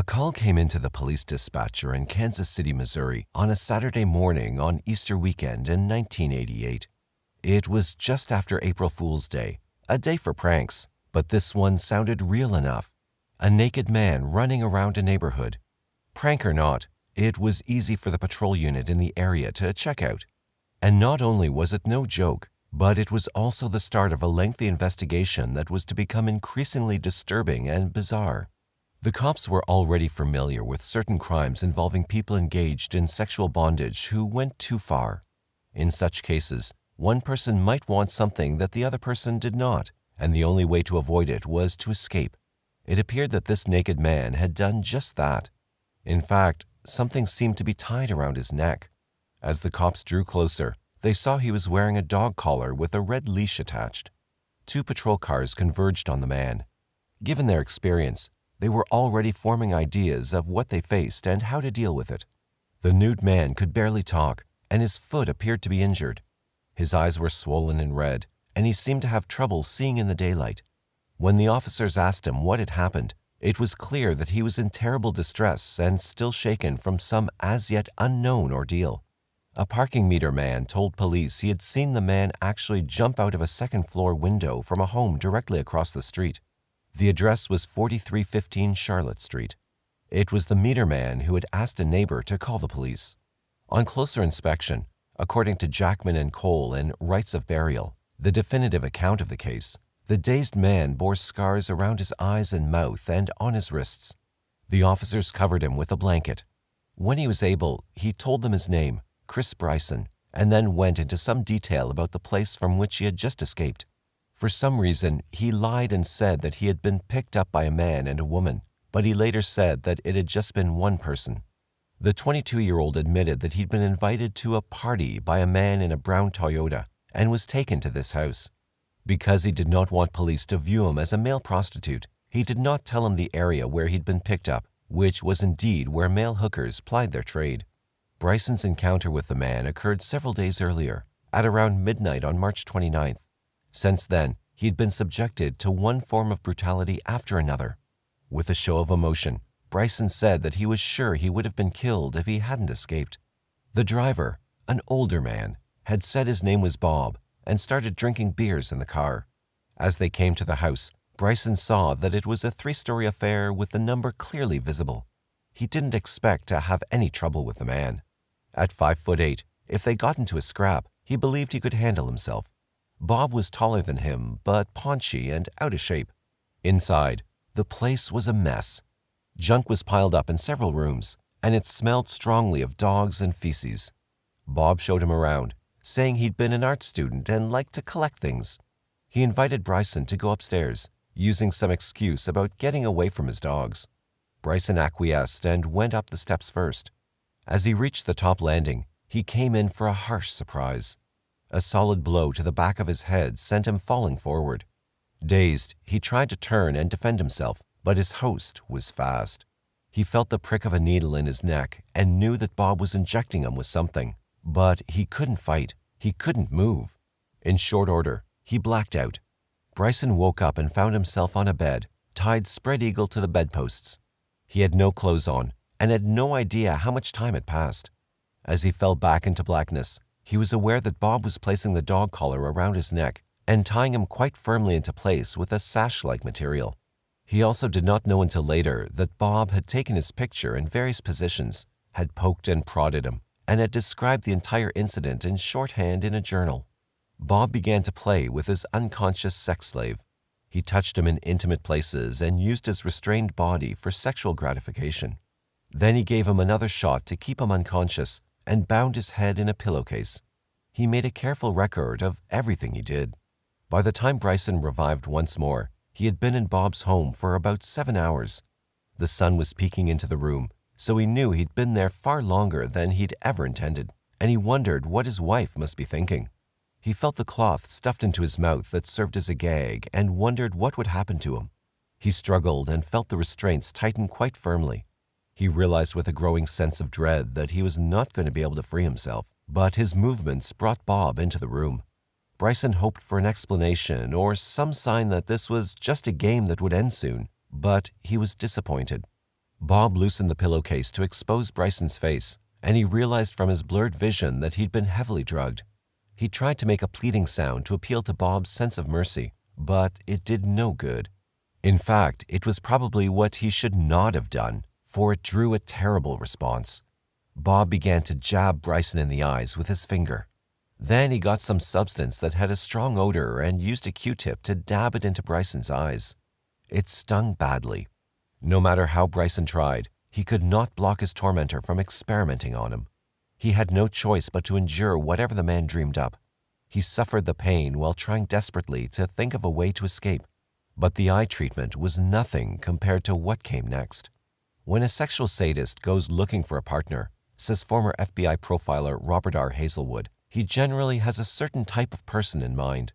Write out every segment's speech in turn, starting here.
A call came into the police dispatcher in Kansas City, Missouri on a Saturday morning on Easter weekend in 1988. It was just after April Fool's Day, a day for pranks, but this one sounded real enough. A naked man running around a neighborhood. Prank or not, it was easy for the patrol unit in the area to check out. And not only was it no joke, but it was also the start of a lengthy investigation that was to become increasingly disturbing and bizarre. The cops were already familiar with certain crimes involving people engaged in sexual bondage who went too far. In such cases, one person might want something that the other person did not, and the only way to avoid it was to escape. It appeared that this naked man had done just that. In fact, something seemed to be tied around his neck. As the cops drew closer, they saw he was wearing a dog collar with a red leash attached. 2 patrol cars converged on the man. Given their experience, they were already forming ideas of what they faced and how to deal with it. The nude man could barely talk, and his foot appeared to be injured. His eyes were swollen and red, and he seemed to have trouble seeing in the daylight. When the officers asked him what had happened, it was clear that he was in terrible distress and still shaken from some as yet unknown ordeal. A parking meter man told police he had seen the man actually jump out of a second-floor window from a home directly across the street. The address was 4315 Charlotte Street. It was the meter man who had asked a neighbor to call the police. On closer inspection, according to Jackman and Cole in Rites of Burial, the definitive account of the case, the dazed man bore scars around his eyes and mouth and on his wrists. The officers covered him with a blanket. When he was able, he told them his name, Chris Bryson, and then went into some detail about the place from which he had just escaped. For some reason, he lied and said that he had been picked up by a man and a woman, but he later said that it had just been one person. The 22-year-old admitted that he'd been invited to a party by a man in a brown Toyota and was taken to this house. Because he did not want police to view him as a male prostitute, he did not tell him the area where he'd been picked up, which was indeed where male hookers plied their trade. Bryson's encounter with the man occurred several days earlier, at around midnight on March 29th. Since then, he had been subjected to one form of brutality after another. With a show of emotion, Bryson said that he was sure he would have been killed if he hadn't escaped. The driver, an older man, had said his name was Bob and started drinking beers in the car. As they came to the house, Bryson saw that it was a 3-story affair with the number clearly visible. He didn't expect to have any trouble with the man. At 5'8", if they got into a scrap, he believed he could handle himself. Bob was taller than him, but paunchy and out of shape. Inside, the place was a mess. Junk was piled up in several rooms, and it smelled strongly of dogs and feces. Bob showed him around, saying he'd been an art student and liked to collect things. He invited Bryson to go upstairs, using some excuse about getting away from his dogs. Bryson acquiesced and went up the steps first. As he reached the top landing, he came in for a harsh surprise. A solid blow to the back of his head sent him falling forward. Dazed, he tried to turn and defend himself, but his host was fast. He felt the prick of a needle in his neck and knew that Bob was injecting him with something. But he couldn't fight. He couldn't move. In short order, he blacked out. Bryson woke up and found himself on a bed, tied spread eagle to the bedposts. He had no clothes on and had no idea how much time had passed. As he fell back into blackness, he was aware that Bob was placing the dog collar around his neck and tying him quite firmly into place with a sash-like material. He also did not know until later that Bob had taken his picture in various positions, had poked and prodded him, and had described the entire incident in shorthand in a journal. Bob began to play with his unconscious sex slave. He touched him in intimate places and used his restrained body for sexual gratification. Then he gave him another shot to keep him unconscious and bound his head in a pillowcase. He made a careful record of everything he did. By the time Bryson revived once more, he had been in Bob's home for about 7 hours. The sun was peeking into the room, so he knew he'd been there far longer than he'd ever intended, and he wondered what his wife must be thinking. He felt the cloth stuffed into his mouth that served as a gag and wondered what would happen to him. He struggled and felt the restraints tighten quite firmly. He realized with a growing sense of dread that he was not going to be able to free himself, but his movements brought Bob into the room. Bryson hoped for an explanation or some sign that this was just a game that would end soon, but he was disappointed. Bob loosened the pillowcase to expose Bryson's face, and he realized from his blurred vision that he'd been heavily drugged. He tried to make a pleading sound to appeal to Bob's sense of mercy, but it did no good. In fact, it was probably what he should not have done, for it drew a terrible response. Bob began to jab Bryson in the eyes with his finger. Then he got some substance that had a strong odor and used a Q-tip to dab it into Bryson's eyes. It stung badly. No matter how Bryson tried, he could not block his tormentor from experimenting on him. He had no choice but to endure whatever the man dreamed up. He suffered the pain while trying desperately to think of a way to escape. But the eye treatment was nothing compared to what came next. When a sexual sadist goes looking for a partner, says former FBI profiler Robert R. Hazelwood, he generally has a certain type of person in mind.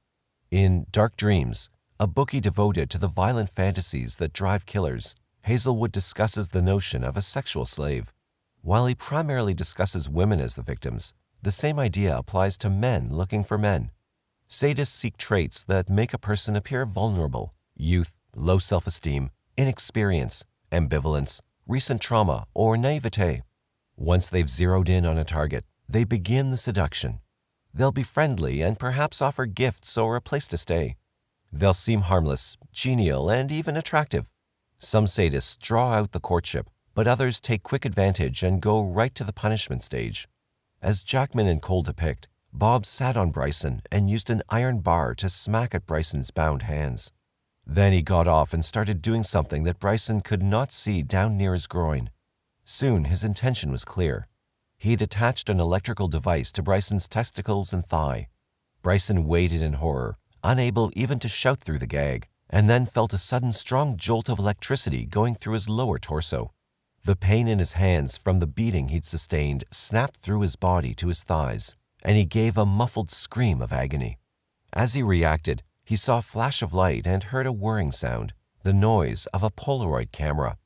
In Dark Dreams, a bookie devoted to the violent fantasies that drive killers, Hazelwood discusses the notion of a sexual slave. While he primarily discusses women as the victims, the same idea applies to men looking for men. Sadists seek traits that make a person appear vulnerable: youth, low self-esteem, inexperience, ambivalence, recent trauma, or naivete. Once they've zeroed in on a target, they begin the seduction. They'll be friendly and perhaps offer gifts or a place to stay. They'll seem harmless, genial, and even attractive. Some sadists draw out the courtship, but others take quick advantage and go right to the punishment stage. As Jackman and Cole depict, Bob sat on Bryson and used an iron bar to smack at Bryson's bound hands. Then he got off and started doing something that Bryson could not see down near his groin. Soon his intention was clear. He had attached an electrical device to Bryson's testicles and thigh. Bryson waited in horror, unable even to shout through the gag, and then felt a sudden strong jolt of electricity going through his lower torso. The pain in his hands from the beating he'd sustained snapped through his body to his thighs, and he gave a muffled scream of agony. As he reacted, he saw a flash of light and heard a whirring sound, the noise of a Polaroid camera.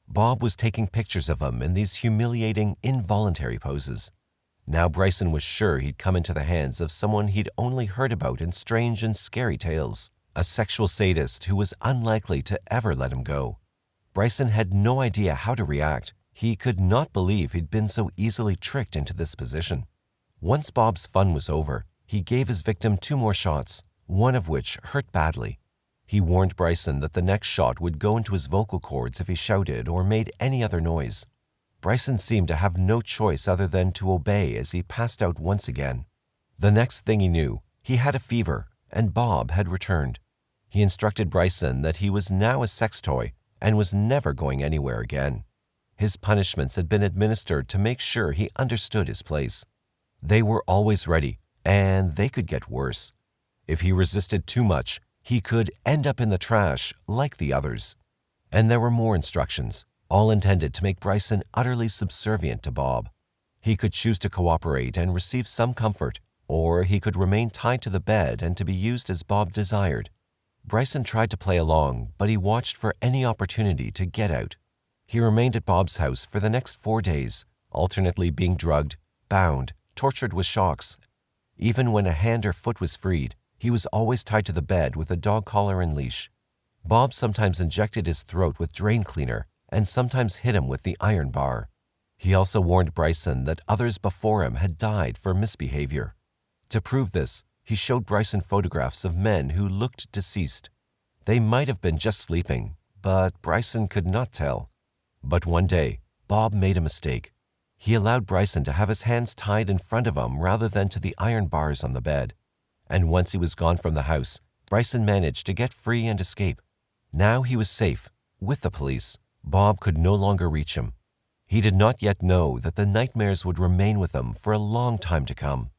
Bob was taking pictures of him in these humiliating, involuntary poses. Now Bryson was sure he'd come into the hands of someone he'd only heard about in strange and scary tales, a sexual sadist who was unlikely to ever let him go. Bryson had no idea how to react. He could not believe he'd been so easily tricked into this position. Once Bob's fun was over, he gave his victim 2 more shots, one of which hurt badly. He warned Bryson that the next shot would go into his vocal cords if he shouted or made any other noise. Bryson seemed to have no choice other than to obey as he passed out once again. The next thing he knew, he had a fever, and Bob had returned. He instructed Bryson that he was now a sex toy and was never going anywhere again. His punishments had been administered to make sure he understood his place. They were always ready, and they could get worse. If he resisted too much, he could end up in the trash like the others. And there were more instructions, all intended to make Bryson utterly subservient to Bob. He could choose to cooperate and receive some comfort, or he could remain tied to the bed and to be used as Bob desired. Bryson tried to play along, but he watched for any opportunity to get out. He remained at Bob's house for the next 4 days, alternately being drugged, bound, tortured with shocks. Even when a hand or foot was freed, he was always tied to the bed with a dog collar and leash. Bob sometimes injected his throat with drain cleaner and sometimes hit him with the iron bar. He also warned Bryson that others before him had died for misbehavior. To prove this, he showed Bryson photographs of men who looked deceased. They might have been just sleeping, but Bryson could not tell. But one day, Bob made a mistake. He allowed Bryson to have his hands tied in front of him rather than to the iron bars on the bed. And once he was gone from the house, Bryson managed to get free and escape. Now he was safe, with the police. Bob could no longer reach him. He did not yet know that the nightmares would remain with him for a long time to come.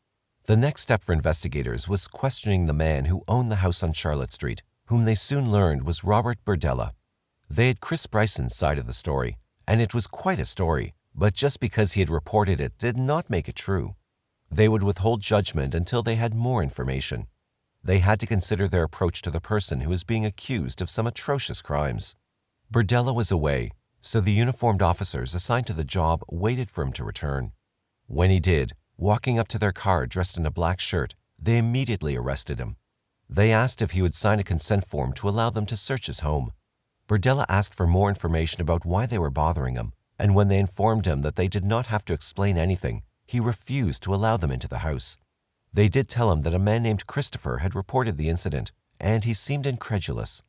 The next step for investigators was questioning the man who owned the house on Charlotte Street, whom they soon learned was Robert Berdella. They had Chris Bryson's side of the story, and it was quite a story, but just because he had reported it did not make it true. They would withhold judgment until they had more information. They had to consider their approach to the person who was being accused of some atrocious crimes. Berdella was away, so the uniformed officers assigned to the job waited for him to return. When he did, walking up to their car dressed in a black shirt, they immediately arrested him. They asked if he would sign a consent form to allow them to search his home. Berdella asked for more information about why they were bothering him, and when they informed him that they did not have to explain anything, he refused to allow them into the house. They did tell him that a man named Christopher had reported the incident, and he seemed incredulous.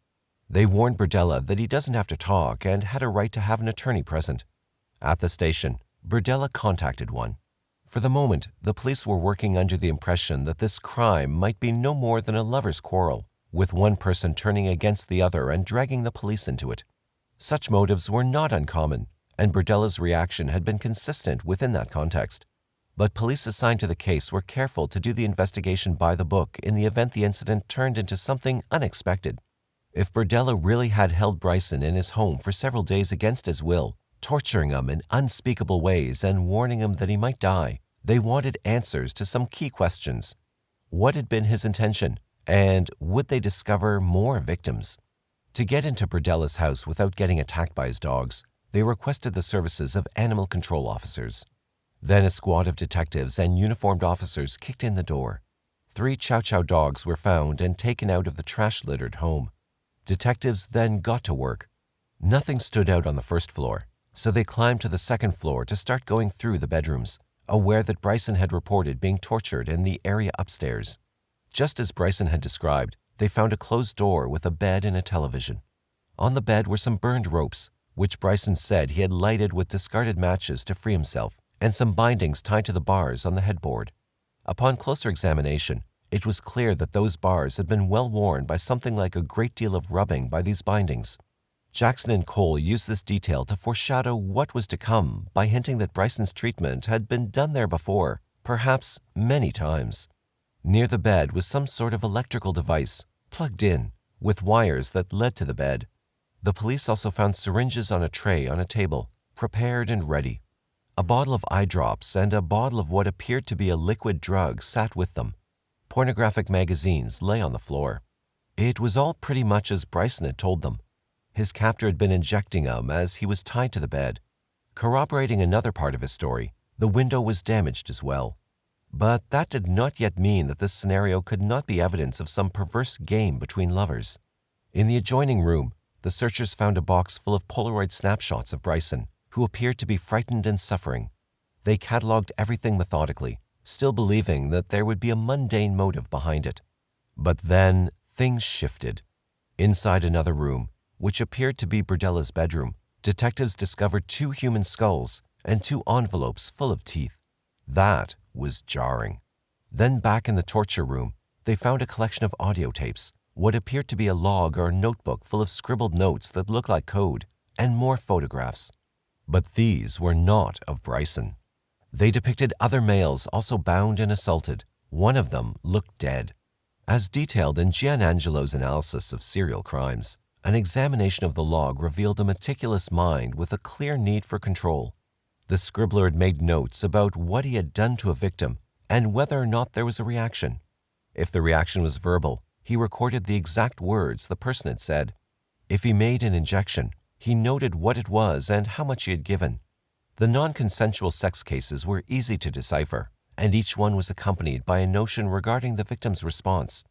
They warned Berdella that he doesn't have to talk and had a right to have an attorney present. At the station, Berdella contacted one. For the moment, the police were working under the impression that this crime might be no more than a lover's quarrel, with one person turning against the other and dragging the police into it. Such motives were not uncommon, and Berdella's reaction had been consistent within that context. But police assigned to the case were careful to do the investigation by the book in the event the incident turned into something unexpected. If Berdella really had held Bryson in his home for several days against his will, torturing him in unspeakable ways and warning him that he might die, they wanted answers to some key questions. What had been his intention, and would they discover more victims? To get into Berdella's house without getting attacked by his dogs, they requested the services of animal control officers. Then a squad of detectives and uniformed officers kicked in the door. 3 Chow Chow dogs were found and taken out of the trash-littered home. Detectives then got to work. Nothing stood out on the first floor, so they climbed to the second floor to start going through the bedrooms, aware that Bryson had reported being tortured in the area upstairs. Just as Bryson had described, they found a closed door with a bed and a television. On the bed were some burned ropes, which Bryson said he had lighted with discarded matches to free himself, and some bindings tied to the bars on the headboard. Upon closer examination, it was clear that those bars had been well worn by something like a great deal of rubbing by these bindings. Jackson and Cole used this detail to foreshadow what was to come by hinting that Bryson's treatment had been done there before, perhaps many times. Near the bed was some sort of electrical device, plugged in, with wires that led to the bed. The police also found syringes on a tray on a table, prepared and ready. A bottle of eye drops and a bottle of what appeared to be a liquid drug sat with them. Pornographic magazines lay on the floor. It was all pretty much as Bryson had told them. His captor had been injecting him as he was tied to the bed. Corroborating another part of his story, the window was damaged as well. But that did not yet mean that this scenario could not be evidence of some perverse game between lovers. In the adjoining room, the searchers found a box full of Polaroid snapshots of Bryson, who appeared to be frightened and suffering. They catalogued everything methodically, still believing that there would be a mundane motive behind it. But then things shifted. Inside another room, which appeared to be Berdella's bedroom, detectives discovered 2 human skulls and 2 envelopes full of teeth. That was jarring. Then back in the torture room, they found a collection of audio tapes, what appeared to be a log or notebook full of scribbled notes that looked like code, and more photographs. But these were not of Bryson. They depicted other males also bound and assaulted. One of them looked dead. As detailed in Gianangelo's analysis of serial crimes, an examination of the log revealed a meticulous mind with a clear need for control. The scribbler had made notes about what he had done to a victim and whether or not there was a reaction. If the reaction was verbal, he recorded the exact words the person had said. If he made an injection, he noted what it was and how much he had given. The non-consensual sex cases were easy to decipher, and each one was accompanied by a notion regarding the victim's response.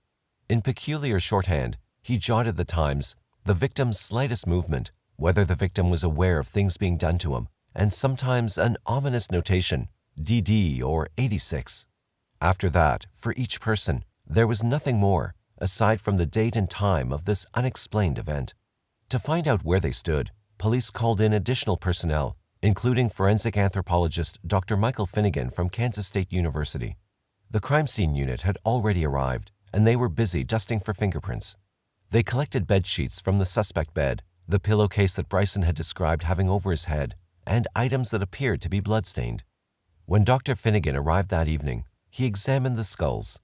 In peculiar shorthand, he jotted the times, the victim's slightest movement, whether the victim was aware of things being done to him, and sometimes an ominous notation, DD or 86. After that, for each person, there was nothing more, aside from the date and time of this unexplained event. To find out where they stood, police called in additional personnel, including forensic anthropologist Dr. Michael Finnegan from Kansas State University. The crime scene unit had already arrived, and they were busy dusting for fingerprints. They collected bed sheets from the suspect bed, the pillowcase that Bryson had described having over his head, and items that appeared to be bloodstained. When Dr. Finnegan arrived that evening, he examined the skulls.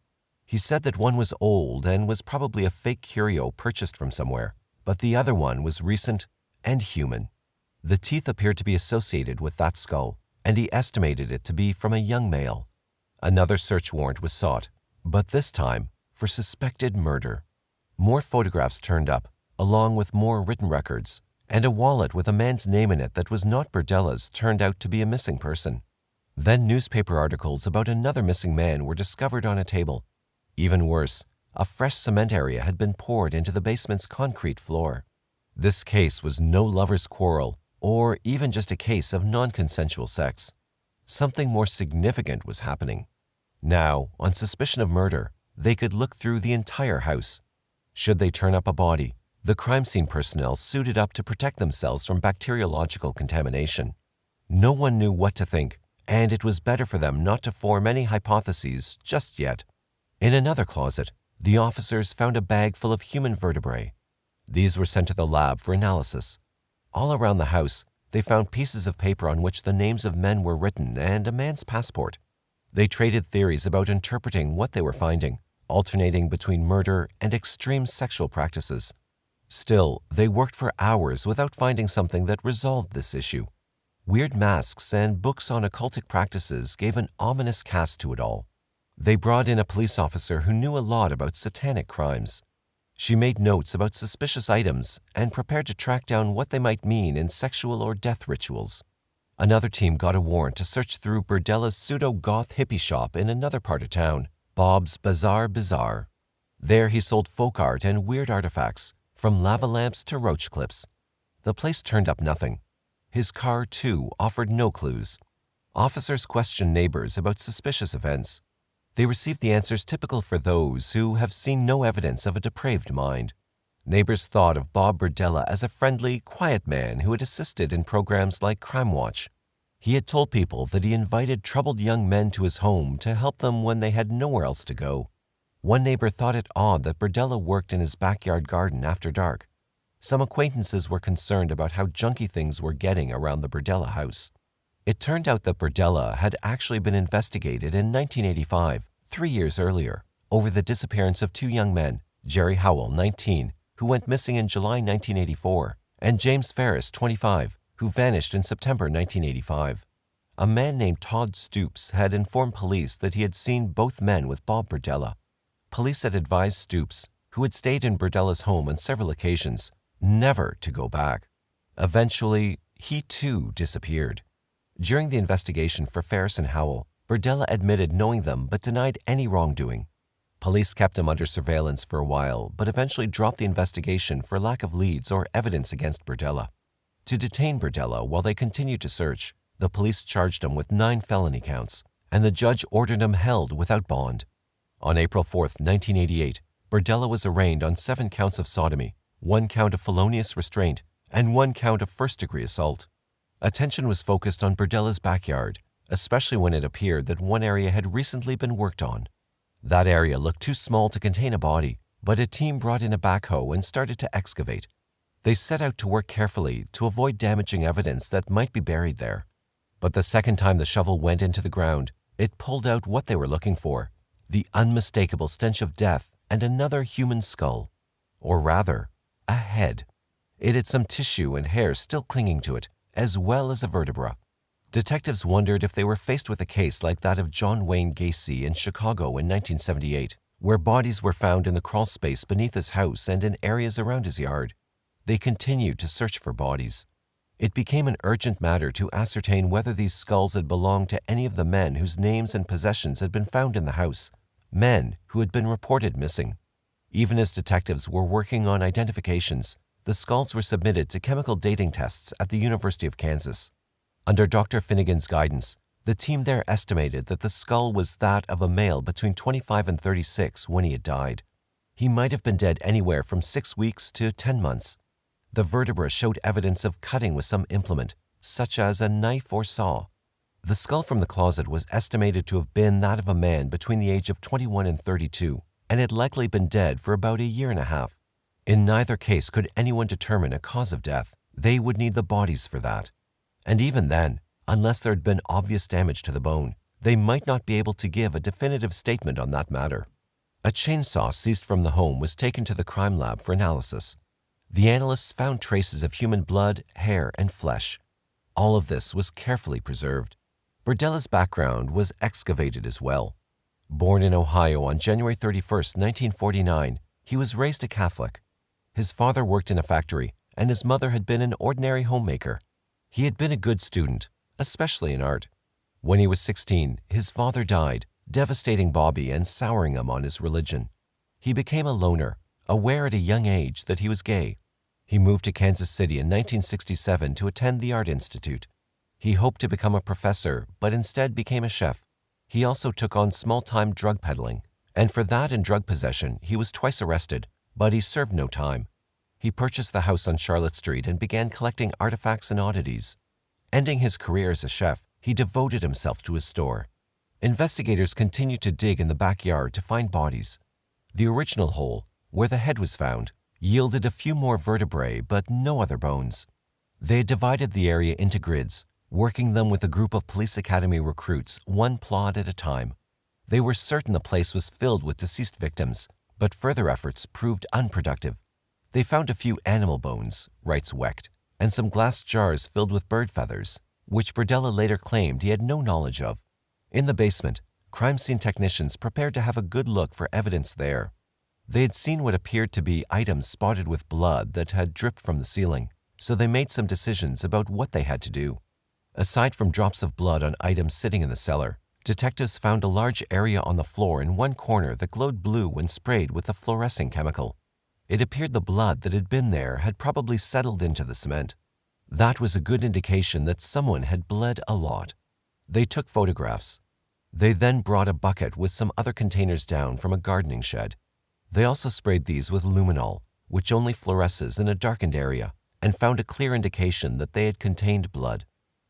He said that one was old and was probably a fake curio purchased from somewhere, but the other one was recent and human. The teeth appeared to be associated with that skull, and he estimated it to be from a young male. Another search warrant was sought, but this time for suspected murder. More photographs turned up, along with more written records, and a wallet with a man's name in it that was not Berdella's turned out to be a missing person. Then newspaper articles about another missing man were discovered on a table. Even worse, a fresh cement area had been poured into the basement's concrete floor. This case was no lover's quarrel or even just a case of non-consensual sex. Something more significant was happening. Now, on suspicion of murder, they could look through the entire house. Should they turn up a body, the crime scene personnel suited up to protect themselves from bacteriological contamination. No one knew what to think, and it was better for them not to form any hypotheses just yet. In another closet, the officers found a bag full of human vertebrae. These were sent to the lab for analysis. All around the house, they found pieces of paper on which the names of men were written and a man's passport. They traded theories about interpreting what they were finding, alternating between murder and extreme sexual practices. Still, they worked for hours without finding something that resolved this issue. Weird masks and books on occultic practices gave an ominous cast to it all. They brought in a police officer who knew a lot about satanic crimes. She made notes about suspicious items and prepared to track down what they might mean in sexual or death rituals. Another team got a warrant to search through Berdella's pseudo-goth hippie shop in another part of town, Bob's Bizarre Bazaar. There he sold folk art and weird artifacts, from lava lamps to roach clips. The place turned up nothing. His car, too, offered no clues. Officers questioned neighbors about suspicious events. They received the answers typical for those who have seen no evidence of a depraved mind. Neighbors thought of Bob Berdella as a friendly, quiet man who had assisted in programs like Crime Watch. He had told people that he invited troubled young men to his home to help them when they had nowhere else to go. One neighbor thought it odd that Berdella worked in his backyard garden after dark. Some acquaintances were concerned about how junky things were getting around the Berdella house. It turned out that Berdella had actually been investigated in 1985, 3 years earlier, over the disappearance of two young men, Jerry Howell, 19, who went missing in July 1984, and James Ferris, 25, who vanished in September 1985. A man named Todd Stoops had informed police that he had seen both men with Bob Berdella. Police had advised Stoops, who had stayed in Berdella's home on several occasions, never to go back. Eventually, he too disappeared. During the investigation for Ferris and Howell, Berdella admitted knowing them but denied any wrongdoing. Police kept him under surveillance for a while, but eventually dropped the investigation for lack of leads or evidence against Berdella. To detain Berdella while they continued to search, the police charged him with 9 felony counts, and the judge ordered him held without bond. On April 4, 1988, Berdella was arraigned on 7 counts of sodomy, 1 count of felonious restraint, and 1 count of first-degree assault. Attention was focused on Berdella's backyard, especially when it appeared that one area had recently been worked on. That area looked too small to contain a body, but a team brought in a backhoe and started to excavate. They set out to work carefully to avoid damaging evidence that might be buried there. But the second time the shovel went into the ground, it pulled out what they were looking for, the unmistakable stench of death and another human skull. Or rather, a head. It had some tissue and hair still clinging to it, as well as a vertebra. Detectives wondered if they were faced with a case like that of John Wayne Gacy in Chicago in 1978, where bodies were found in the crawl space beneath his house and in areas around his yard. They continued to search for bodies. It became an urgent matter to ascertain whether these skulls had belonged to any of the men whose names and possessions had been found in the house, men who had been reported missing. Even as detectives were working on identifications, the skulls were submitted to chemical dating tests at the University of Kansas. Under Dr. Finnegan's guidance, the team there estimated that the skull was that of a male between 25 and 36 when he had died. He might have been dead anywhere from 6 weeks to 10 months. The vertebra showed evidence of cutting with some implement, such as a knife or saw. The skull from the closet was estimated to have been that of a man between the age of 21 and 32, and had likely been dead for about a year and a half. In neither case could anyone determine a cause of death. They would need the bodies for that. And even then, unless there had been obvious damage to the bone, they might not be able to give a definitive statement on that matter. A chainsaw seized from the home was taken to the crime lab for analysis. The analysts found traces of human blood, hair, and flesh. All of this was carefully preserved. Berdella's background was excavated as well. Born in Ohio on January 31, 1949, he was raised a Catholic. His father worked in a factory, and his mother had been an ordinary homemaker. He had been a good student, especially in art. When he was 16, his father died, devastating Bobby and souring him on his religion. He became a loner, aware at a young age that he was gay. He moved to Kansas City in 1967 to attend the Art Institute. He hoped to become a professor, but instead became a chef. He also took on small-time drug peddling, and for that and drug possession, he was twice arrested, but he served no time. He purchased the house on Charlotte Street and began collecting artifacts and oddities. Ending his career as a chef, he devoted himself to his store. Investigators continued to dig in the backyard to find bodies. The original hole, where the head was found, yielded a few more vertebrae but no other bones. They had divided the area into grids, working them with a group of police academy recruits, one plot at a time. They were certain the place was filled with deceased victims, but further efforts proved unproductive. They found a few animal bones, writes Wecht, and some glass jars filled with bird feathers, which Berdella later claimed he had no knowledge of. In the basement, crime scene technicians prepared to have a good look for evidence there. They had seen what appeared to be items spotted with blood that had dripped from the ceiling, so they made some decisions about what they had to do. Aside from drops of blood on items sitting in the cellar, detectives found a large area on the floor in one corner that glowed blue when sprayed with a fluorescing chemical. It appeared the blood that had been there had probably settled into the cement. That was a good indication that someone had bled a lot. They took photographs. They then brought a bucket with some other containers down from a gardening shed. They also sprayed these with luminol, which only fluoresces in a darkened area, and found a clear indication that they had contained blood.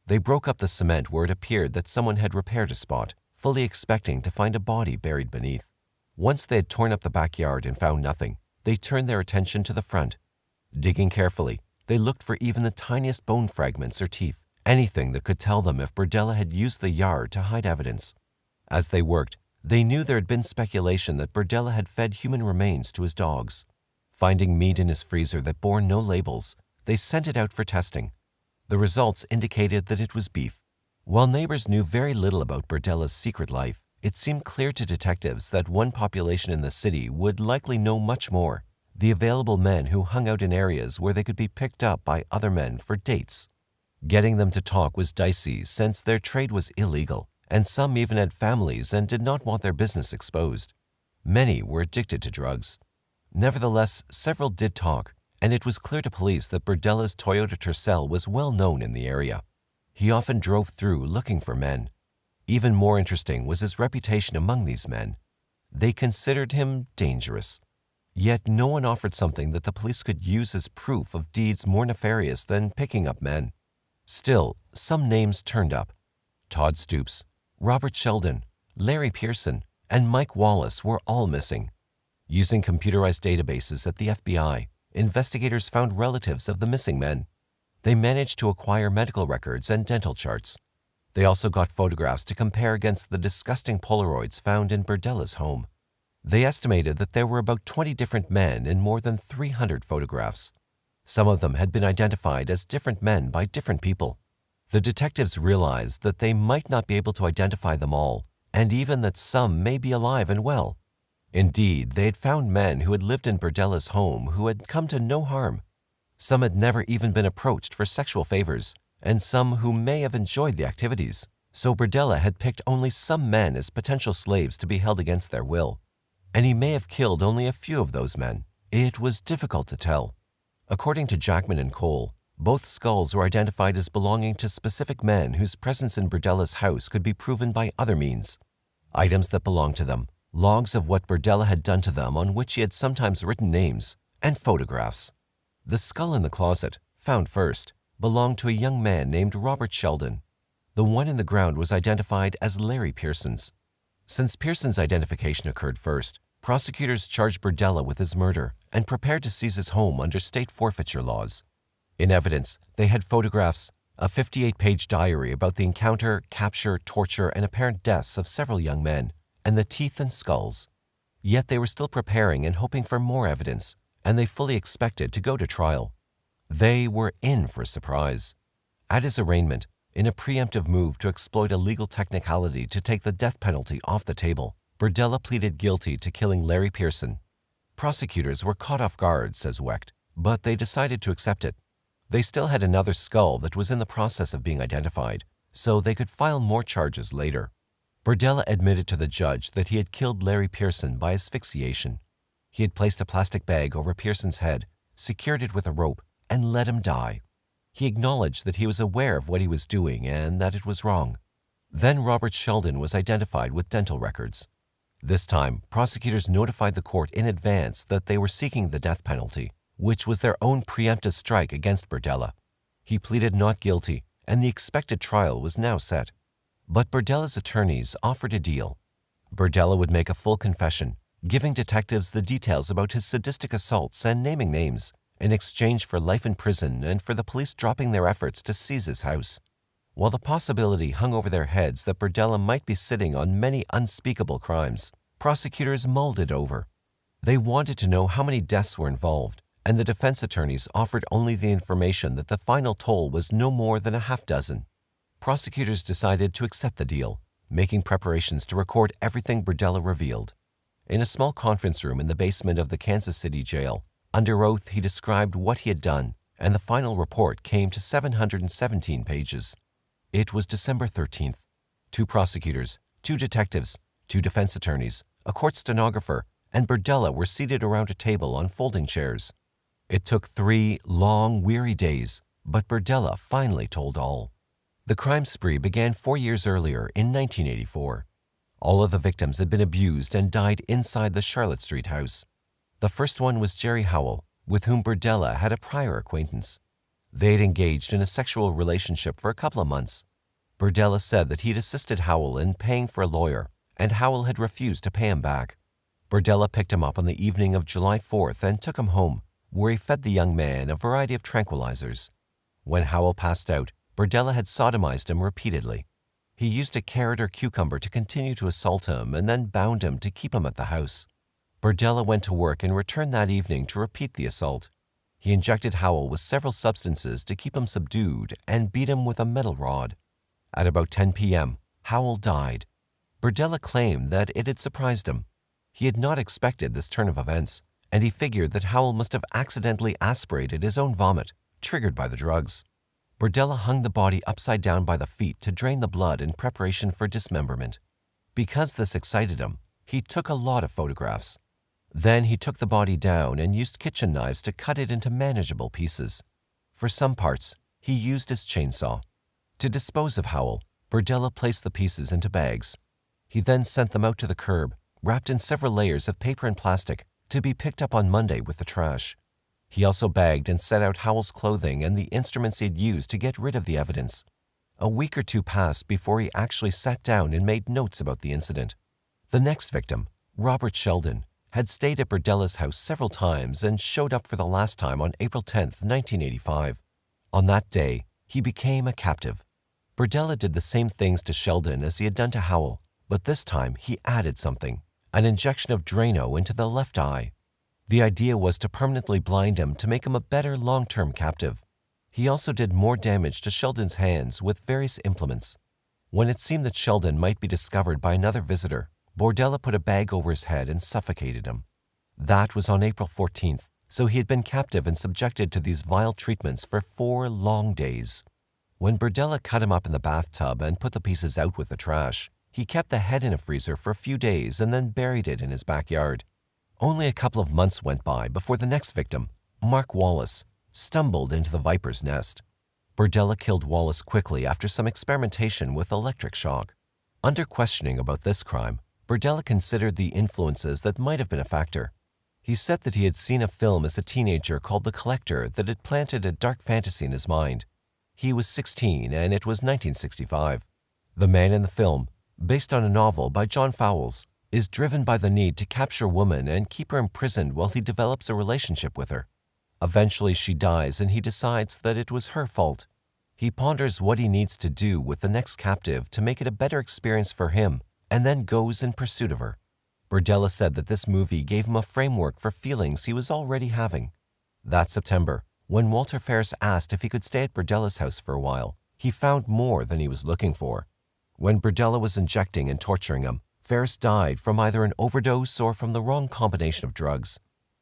They broke up the cement where it appeared that someone had repaired a spot, fully expecting to find a body buried beneath. Once they had torn up the backyard and found nothing, they turned their attention to the front. Digging carefully, they looked for even the tiniest bone fragments or teeth, anything that could tell them if Berdella had used the yard to hide evidence. As they worked, they knew there had been speculation that Berdella had fed human remains to his dogs. Finding meat in his freezer that bore no labels, they sent it out for testing. The results indicated that it was beef. While neighbors knew very little about Berdella's secret life, it seemed clear to detectives that one population in the city would likely know much more: the available men who hung out in areas where they could be picked up by other men for dates. Getting them to talk was dicey since their trade was illegal, and some even had families and did not want their business exposed. Many were addicted to drugs. Nevertheless, several did talk, and it was clear to police that Berdella's Toyota Tercel was well known in the area. He often drove through looking for men. Even more interesting was his reputation among these men. They considered him dangerous. Yet no one offered something that the police could use as proof of deeds more nefarious than picking up men. Still, some names turned up. Todd Stoops, Robert Sheldon, Larry Pearson, and Mike Wallace were all missing. Using computerized databases at the FBI, investigators found relatives of the missing men. They managed to acquire medical records and dental charts. They also got photographs to compare against the disgusting Polaroids found in Berdella's home. They estimated that there were about 20 different men in more than 300 photographs. Some of them had been identified as different men by different people. The detectives realized that they might not be able to identify them all, and even that some may be alive and well. Indeed, they had found men who had lived in Berdella's home who had come to no harm. Some had never even been approached for sexual favors, and some who may have enjoyed the activities. So Berdella had picked only some men as potential slaves to be held against their will. And he may have killed only a few of those men. It was difficult to tell. According to Jackman and Cole, both skulls were identified as belonging to specific men whose presence in Berdella's house could be proven by other means. Items that belonged to them, logs of what Berdella had done to them on which he had sometimes written names, and photographs. The skull in the closet, found first, belonged to a young man named Robert Sheldon. The one in the ground was identified as Larry Pearson's. Since Pearson's identification occurred first, prosecutors charged Berdella with his murder and prepared to seize his home under state forfeiture laws. In evidence, they had photographs, a 58-page diary about the encounter, capture, torture, and apparent deaths of several young men, and the teeth and skulls. Yet they were still preparing and hoping for more evidence, and they fully expected to go to trial. They were in for a surprise. At his arraignment, in a preemptive move to exploit a legal technicality to take the death penalty off the table, Berdella pleaded guilty to killing Larry Pearson. Prosecutors were caught off guard, says Wecht, but they decided to accept it. They still had another skull that was in the process of being identified, so they could file more charges later. Berdella admitted to the judge that he had killed Larry Pearson by asphyxiation. He had placed a plastic bag over Pearson's head, secured it with a rope, and let him die. He acknowledged that he was aware of what he was doing and that it was wrong. Then Robert Sheldon was identified with dental records. This time, prosecutors notified the court in advance that they were seeking the death penalty, which was their own preemptive strike against Berdella. He pleaded not guilty, and the expected trial was now set. But Berdella's attorneys offered a deal. Berdella would make a full confession, giving detectives the details about his sadistic assaults and naming names, in exchange for life in prison and for the police dropping their efforts to seize his house. While the possibility hung over their heads that Berdella might be sitting on many unspeakable crimes, prosecutors mulled it over. They wanted to know how many deaths were involved, and the defense attorneys offered only the information that the final toll was no more than a half dozen. Prosecutors decided to accept the deal, making preparations to record everything Berdella revealed. In a small conference room in the basement of the Kansas City jail, under oath he described what he had done, and the final report came to 717 pages. It was December 13th. 2 prosecutors, 2 detectives, 2 defense attorneys, a court stenographer, and Berdella were seated around a table on folding chairs. It took 3 long, weary days, but Berdella finally told all. The crime spree began 4 years earlier in 1984. All of the victims had been abused and died inside the Charlotte Street house. The first one was Jerry Howell, with whom Berdella had a prior acquaintance. They had engaged in a sexual relationship for a couple of months. Berdella said that he'd assisted Howell in paying for a lawyer, and Howell had refused to pay him back. Berdella picked him up on the evening of July 4th and took him home, where he fed the young man a variety of tranquilizers. When Howell passed out, Berdella had sodomized him repeatedly. He used a carrot or cucumber to continue to assault him and then bound him to keep him at the house. Berdella went to work and returned that evening to repeat the assault. He injected Howell with several substances to keep him subdued and beat him with a metal rod. At about 10 p.m., Howell died. Berdella claimed that it had surprised him. He had not expected this turn of events, and he figured that Howell must have accidentally aspirated his own vomit, triggered by the drugs. Berdella hung the body upside down by the feet to drain the blood in preparation for dismemberment. Because this excited him, he took a lot of photographs. Then he took the body down and used kitchen knives to cut it into manageable pieces. For some parts, he used his chainsaw. To dispose of Howell, Berdella placed the pieces into bags. He then sent them out to the curb, wrapped in several layers of paper and plastic, to be picked up on Monday with the trash. He also bagged and set out Howell's clothing and the instruments he had used to get rid of the evidence. A week or 2 passed before he actually sat down and made notes about the incident. The next victim, Robert Sheldon, had stayed at Berdella's house several times and showed up for the last time on April 10, 1985. On that day, he became a captive. Berdella did the same things to Sheldon as he had done to Howell, but this time he added something, an injection of Drano into the left eye. The idea was to permanently blind him to make him a better long-term captive. He also did more damage to Sheldon's hands with various implements. When it seemed that Sheldon might be discovered by another visitor, Berdella put a bag over his head and suffocated him. That was on April 14th, so he had been captive and subjected to these vile treatments for 4 long days. When Berdella cut him up in the bathtub and put the pieces out with the trash, he kept the head in a freezer for a few days and then buried it in his backyard. Only a couple of months went by before the next victim, Mark Wallace, stumbled into the viper's nest. Berdella killed Wallace quickly after some experimentation with electric shock. Under questioning about this crime, Berdella considered the influences that might have been a factor. He said that he had seen a film as a teenager called The Collector that had planted a dark fantasy in his mind. He was 16 and it was 1965. The man in the film, based on a novel by John Fowles, is driven by the need to capture a woman and keep her imprisoned while he develops a relationship with her. Eventually she dies and he decides that it was her fault. He ponders what he needs to do with the next captive to make it a better experience for him and then goes in pursuit of her. Berdella said that this movie gave him a framework for feelings he was already having. That September, when Walter Ferris asked if he could stay at Berdella's house for a while, he found more than he was looking for. When Berdella was injecting and torturing him, Ferris died from either an overdose or from the wrong combination of drugs.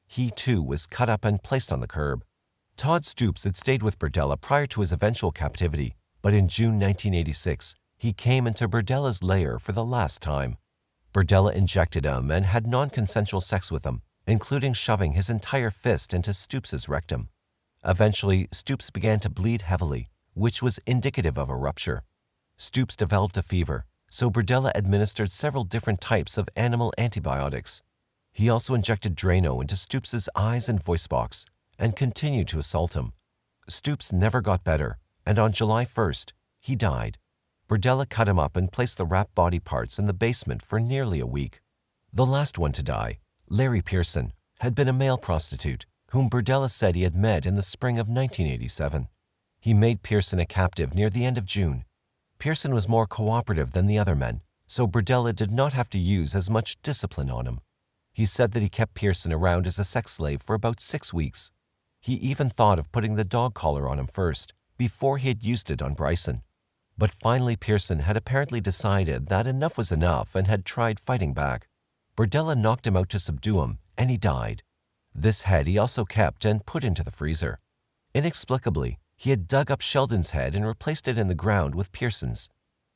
He too was cut up and placed on the curb. Todd Stoops had stayed with Berdella prior to his eventual captivity, but in June 1986, he came into Berdella's lair for the last time. Berdella injected him and had non-consensual sex with him, including shoving his entire fist into Stoops's rectum. Eventually, Stoops began to bleed heavily, which was indicative of a rupture. Stoops developed a fever, so Berdella administered several different types of animal antibiotics. He also injected Drano into Stoops' eyes and voice box and continued to assault him. Stoops never got better, and on July 1st, he died. Berdella cut him up and placed the wrapped body parts in the basement for nearly a week. The last one to die, Larry Pearson, had been a male prostitute whom Berdella said he had met in the spring of 1987. He made Pearson a captive near the end of June. Pearson was more cooperative than the other men, so Berdella did not have to use as much discipline on him. He said that he kept Pearson around as a sex slave for about 6 weeks. He even thought of putting the dog collar on him first, before he had used it on Bryson. But finally Pearson had apparently decided that enough was enough and had tried fighting back. Berdella knocked him out to subdue him, and he died. This head he also kept and put into the freezer. Inexplicably, he had dug up Sheldon's head and replaced it in the ground with Pearson's.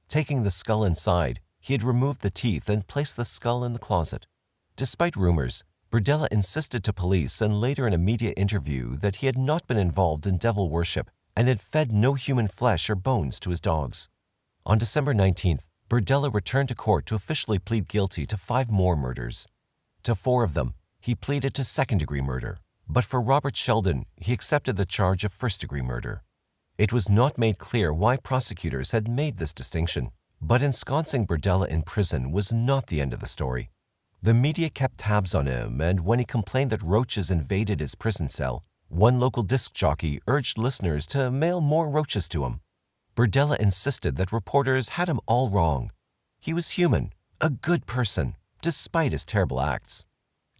Taking the skull inside, he had removed the teeth and placed the skull in the closet. Despite rumors, Berdella insisted to police and later in a media interview that he had not been involved in devil worship and had fed no human flesh or bones to his dogs. On December 19th, Berdella returned to court to officially plead guilty to 5 more murders. To 4 of them, he pleaded to second-degree murder, but for Robert Sheldon, he accepted the charge of first-degree murder. It was not made clear why prosecutors had made this distinction, but ensconcing Berdella in prison was not the end of the story. The media kept tabs on him, and when he complained that roaches invaded his prison cell, one local disc jockey urged listeners to mail more roaches to him. Berdella insisted that reporters had him all wrong. He was human, a good person, despite his terrible acts.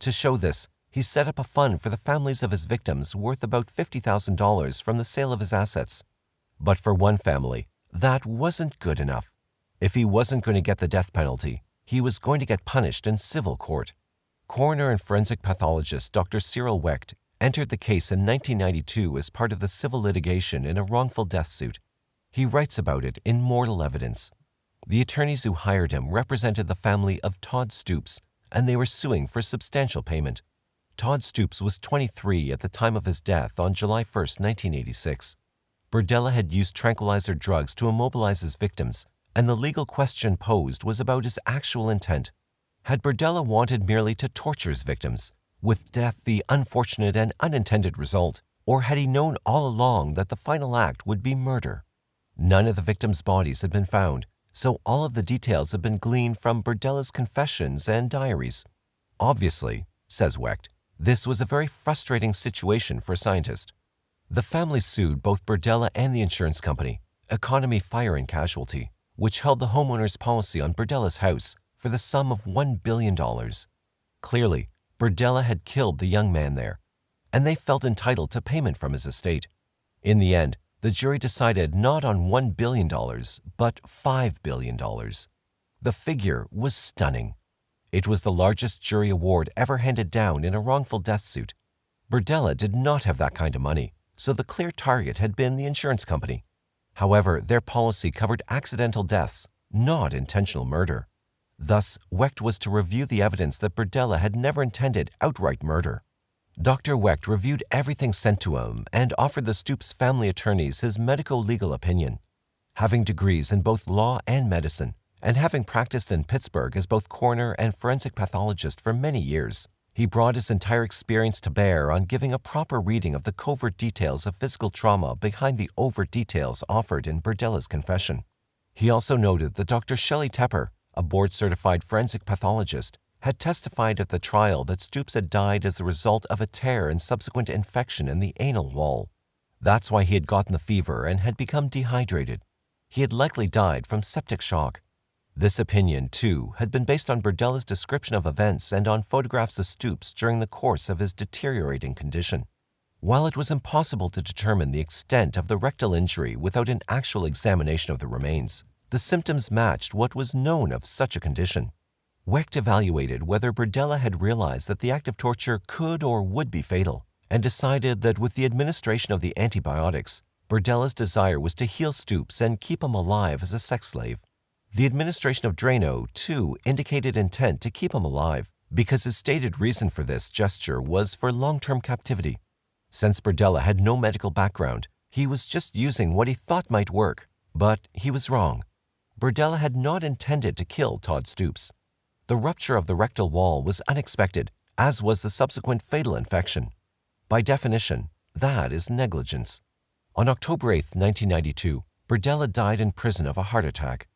To show this, he set up a fund for the families of his victims worth about $50,000 from the sale of his assets. But for one family, that wasn't good enough. If he wasn't going to get the death penalty, he was going to get punished in civil court. Coroner and forensic pathologist Dr. Cyril Wecht entered the case in 1992 as part of the civil litigation in a wrongful death suit. He writes about it in Mortal Evidence. The attorneys who hired him represented the family of Todd Stoops, and they were suing for substantial payment. Todd Stoops was 23 at the time of his death on July 1, 1986. Berdella had used tranquilizer drugs to immobilize his victims, and the legal question posed was about his actual intent. Had Berdella wanted merely to torture his victims, with death the unfortunate and unintended result, or had he known all along that the final act would be murder? None of the victims' bodies had been found, so all of the details have been gleaned from Berdella's confessions and diaries. Obviously, says Wecht, this was a very frustrating situation for a scientist. The family sued both Berdella and the insurance company, Economy Fire and Casualty, which held the homeowner's policy on Berdella's house for the sum of $1 billion. Clearly, Berdella had killed the young man there, and they felt entitled to payment from his estate. In the end, the jury decided not on $1 billion, but $5 billion. The figure was stunning. It was the largest jury award ever handed down in a wrongful death suit. Berdella did not have that kind of money, so the clear target had been the insurance company. However, their policy covered accidental deaths, not intentional murder. Thus, Wecht was to review the evidence that Berdella had never intended outright murder. Dr. Wecht reviewed everything sent to him and offered the Stoops family attorneys his medico-legal opinion. Having degrees in both law and medicine, and having practiced in Pittsburgh as both coroner and forensic pathologist for many years, he brought his entire experience to bear on giving a proper reading of the covert details of physical trauma behind the overt details offered in Berdella's confession. He also noted that Dr. Shelley Tepper, a board-certified forensic pathologist, had testified at the trial that Stoops had died as the result of a tear and subsequent infection in the anal wall. That's why he had gotten the fever and had become dehydrated. He had likely died from septic shock. This opinion, too, had been based on Berdella's description of events and on photographs of Stoops during the course of his deteriorating condition. While it was impossible to determine the extent of the rectal injury without an actual examination of the remains, the symptoms matched what was known of such a condition. Wecht evaluated whether Berdella had realized that the act of torture could or would be fatal, and decided that with the administration of the antibiotics, Berdella's desire was to heal Stoops and keep him alive as a sex slave. The administration of Drano, too, indicated intent to keep him alive, because his stated reason for this gesture was for long-term captivity. Since Berdella had no medical background, he was just using what he thought might work. But he was wrong. Berdella had not intended to kill Todd Stoops. The rupture of the rectal wall was unexpected, as was the subsequent fatal infection. By definition, that is negligence. On October 8, 1992, Berdella died in prison of a heart attack.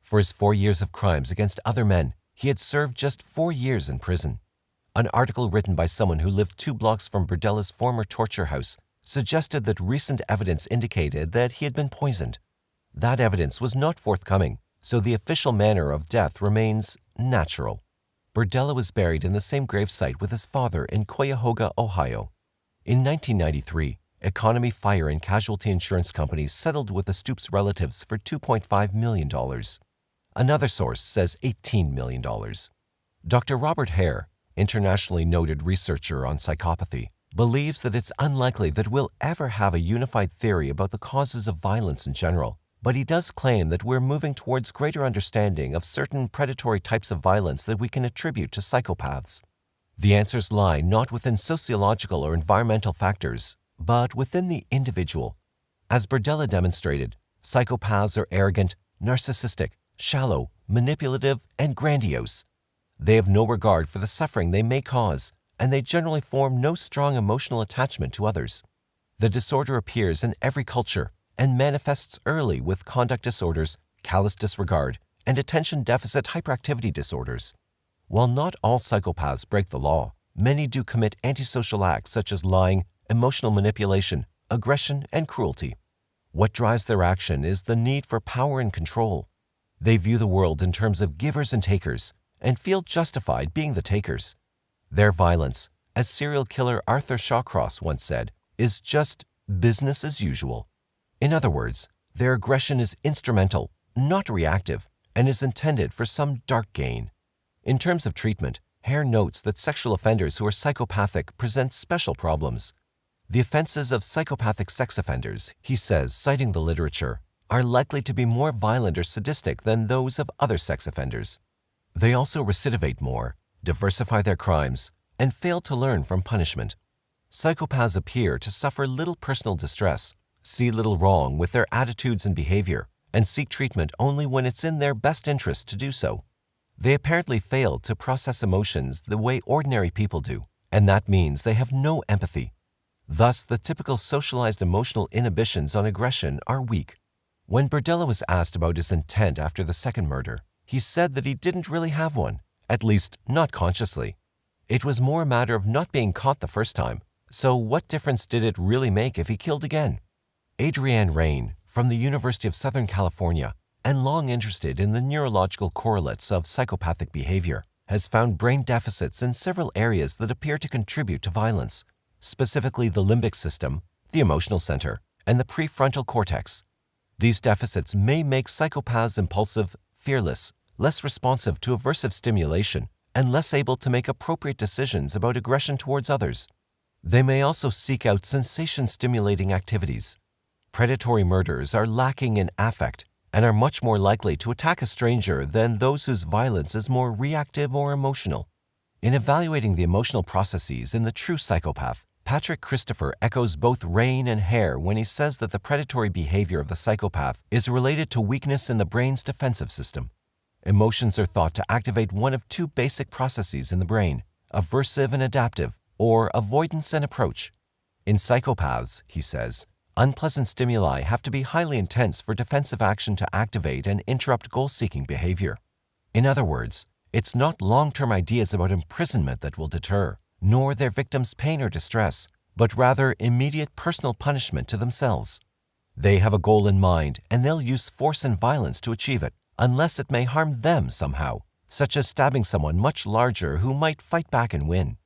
For his 4 years of crimes against other men, he had served just 4 years in prison. An article written by someone who lived 2 blocks from Berdella's former torture house suggested that recent evidence indicated that he had been poisoned. That evidence was not forthcoming, so the official manner of death remains natural. Berdella was buried in the same gravesite with his father in Cuyahoga, Ohio. In 1993, Economy Fire and Casualty Insurance Company settled with the Stoops relatives for $2.5 million. Another source says $18 million. Dr. Robert Hare, internationally noted researcher on psychopathy, believes that it's unlikely that we'll ever have a unified theory about the causes of violence in general, but he does claim that we're moving towards greater understanding of certain predatory types of violence that we can attribute to psychopaths. The answers lie not within sociological or environmental factors, but within the individual. As Berdella demonstrated, psychopaths are arrogant, narcissistic, shallow, manipulative, and grandiose. They have no regard for the suffering they may cause, and they generally form no strong emotional attachment to others. The disorder appears in every culture and manifests early with conduct disorders, callous disregard, and attention deficit hyperactivity disorders. While not all psychopaths break the law, many do commit antisocial acts such as lying, emotional manipulation, aggression, and cruelty. What drives their action is the need for power and control. They view the world in terms of givers and takers, and feel justified being the takers. Their violence, as serial killer Arthur Shawcross once said, is just business as usual. In other words, their aggression is instrumental, not reactive, and is intended for some dark gain. In terms of treatment, Hare notes that sexual offenders who are psychopathic present special problems. The offenses of psychopathic sex offenders, he says, citing the literature, are likely to be more violent or sadistic than those of other sex offenders. They also recidivate more, diversify their crimes, and fail to learn from punishment. Psychopaths appear to suffer little personal distress, see little wrong with their attitudes and behavior, and seek treatment only when it's in their best interest to do so. They apparently fail to process emotions the way ordinary people do, and that means they have no empathy. Thus, the typical socialized emotional inhibitions on aggression are weak. When Berdella was asked about his intent after the second murder, he said that he didn't really have one, at least not consciously. It was more a matter of not being caught the first time, so what difference did it really make if he killed again? Adrienne Rain, from the University of Southern California, and long interested in the neurological correlates of psychopathic behavior, has found brain deficits in several areas that appear to contribute to violence, specifically the limbic system, the emotional center, and the prefrontal cortex. These deficits may make psychopaths impulsive, fearless, less responsive to aversive stimulation, and less able to make appropriate decisions about aggression towards others. They may also seek out sensation-stimulating activities. Predatory murderers are lacking in affect and are much more likely to attack a stranger than those whose violence is more reactive or emotional. In evaluating the emotional processes in the true psychopath, Patrick Christopher echoes both Rain and Hare when he says that the predatory behavior of the psychopath is related to weakness in the brain's defensive system. Emotions are thought to activate one of two basic processes in the brain, aversive and adaptive, or avoidance and approach. In psychopaths, he says, unpleasant stimuli have to be highly intense for defensive action to activate and interrupt goal-seeking behavior. In other words, it's not long-term ideas about imprisonment that will deter, nor their victims' pain or distress, but rather immediate personal punishment to themselves. They have a goal in mind, and they'll use force and violence to achieve it, unless it may harm them somehow, such as stabbing someone much larger who might fight back and win.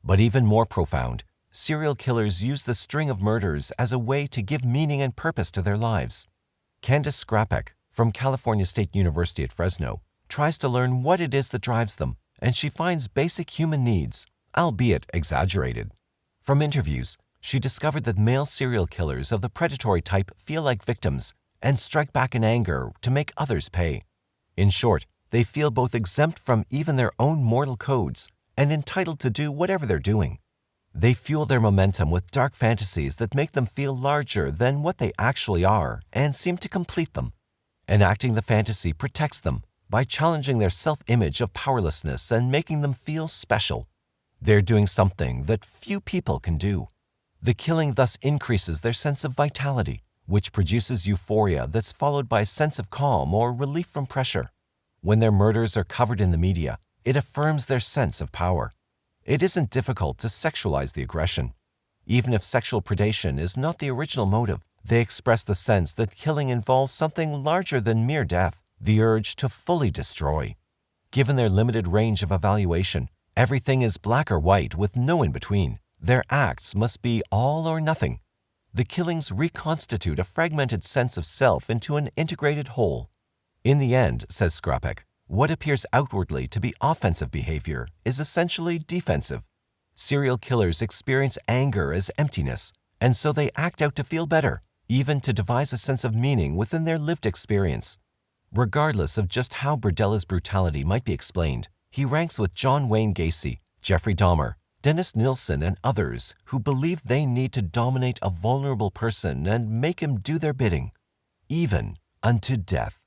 But even more profound, serial killers use the string of murders as a way to give meaning and purpose to their lives. Candace Skrapek, from California State University at Fresno, tries to learn what it is that drives them, and she finds basic human needs, albeit exaggerated. From interviews, she discovered that male serial killers of the predatory type feel like victims and strike back in anger to make others pay. In short, they feel both exempt from even their own mortal codes and entitled to do whatever they're doing. They fuel their momentum with dark fantasies that make them feel larger than what they actually are and seem to complete them. Enacting the fantasy protects them by challenging their self-image of powerlessness and making them feel special. They're doing something that few people can do. The killing thus increases their sense of vitality, which produces euphoria that's followed by a sense of calm or relief from pressure. When their murders are covered in the media, it affirms their sense of power. It isn't difficult to sexualize the aggression. Even if sexual predation is not the original motive, they express the sense that killing involves something larger than mere death, the urge to fully destroy. Given their limited range of evaluation, everything is black or white with no in-between. Their acts must be all or nothing. The killings reconstitute a fragmented sense of self into an integrated whole. In the end, says Skrapek, what appears outwardly to be offensive behavior is essentially defensive. Serial killers experience anger as emptiness, and so they act out to feel better, even to devise a sense of meaning within their lived experience. Regardless of just how Berdella's brutality might be explained, he ranks with John Wayne Gacy, Jeffrey Dahmer, Dennis Nilsen, and others who believe they need to dominate a vulnerable person and make him do their bidding, even unto death.